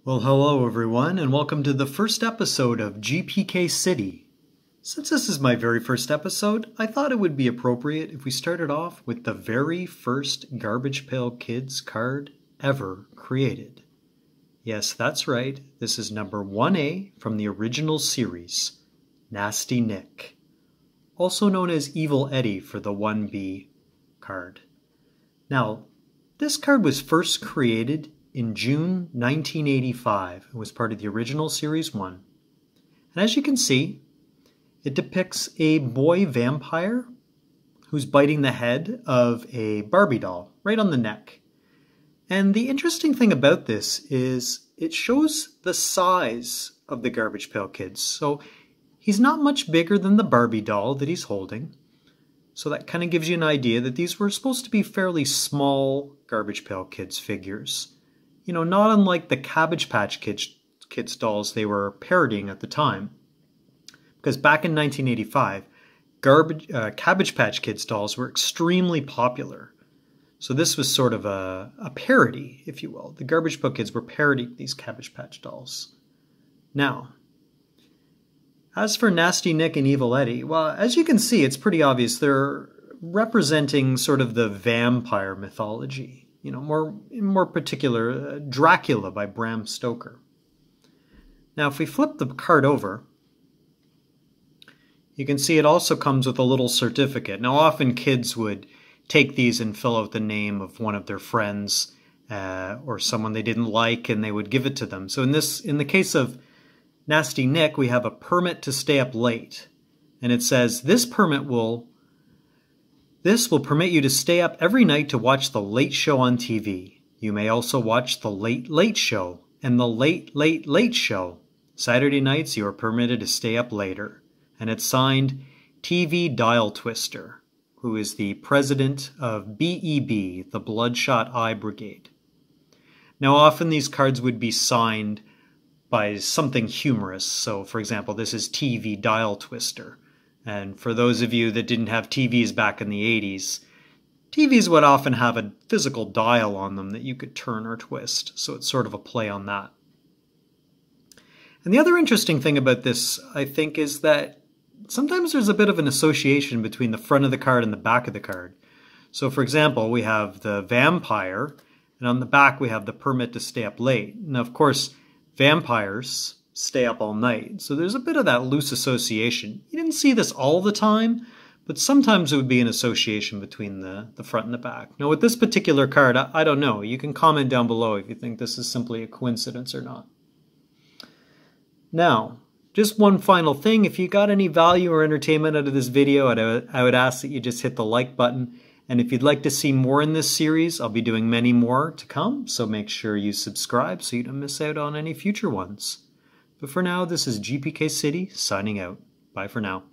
Well, hello everyone, and welcome to the first episode of GPK City. Since this is my very first episode, I thought it would be appropriate if we started off with the very first Garbage Pail Kids card ever created. Yes, that's right, this is number 1A from the original series, Nasty Nick, also known as Evil Eddie for the 1B card. Now, this card was first created in June 1985. It was part of the original Series 1. And as you can see, it depicts a boy vampire who's biting the head of a Barbie doll right on the neck. And the interesting thing about this is it shows the size of the Garbage Pail Kids. So he's not much bigger than the Barbie doll that he's holding. So that kind of gives you an idea that these were supposed to be fairly small Garbage Pail Kids figures. You know, not unlike the Cabbage Patch Kids dolls they were parodying at the time. Because back in 1985, Cabbage Patch Kids dolls were extremely popular. So this was sort of a parody, if you will. The Garbage Pail Kids were parodying these Cabbage Patch dolls. Now, as for Nasty Nick and Evil Eddie, well, as you can see, it's pretty obvious they're representing sort of the vampire mythology. You know, in more particular, Dracula by Bram Stoker. Now, if we flip the card over, you can see it also comes with a little certificate. Now, often kids would take these and fill out the name of one of their friends or someone they didn't like, and they would give it to them. So in the case of Nasty Nick, we have a permit to stay up late. And it says, this will permit you to stay up every night to watch the late show on TV. You may also watch the Late Late Show and the Late Late Late Show. Saturday nights you are permitted to stay up later. And it's signed TV Dial Twister, who is the president of BEB, the Bloodshot Eye Brigade. Now often these cards would be signed by something humorous. So for example, this is TV Dial Twister. And for those of you that didn't have TVs back in the 80s, TVs would often have a physical dial on them that you could turn or twist. So it's sort of a play on that. And the other interesting thing about this, I think, is that sometimes there's a bit of an association between the front of the card and the back of the card. So for example, we have the vampire, and on the back we have the permit to stay up late. Now, of course, vampires stay up all night. So there's a bit of that loose association. You didn't see this all the time, but sometimes it would be an association between the front and the back. Now with this particular card, I don't know. You can comment down below if you think this is simply a coincidence or not. Now, just one final thing. If you got any value or entertainment out of this video, I would ask that you just hit the like button. And if you'd like to see more in this series, I'll be doing many more to come. So make sure you subscribe so you don't miss out on any future ones. But for now, this is GPK City signing out. Bye for now.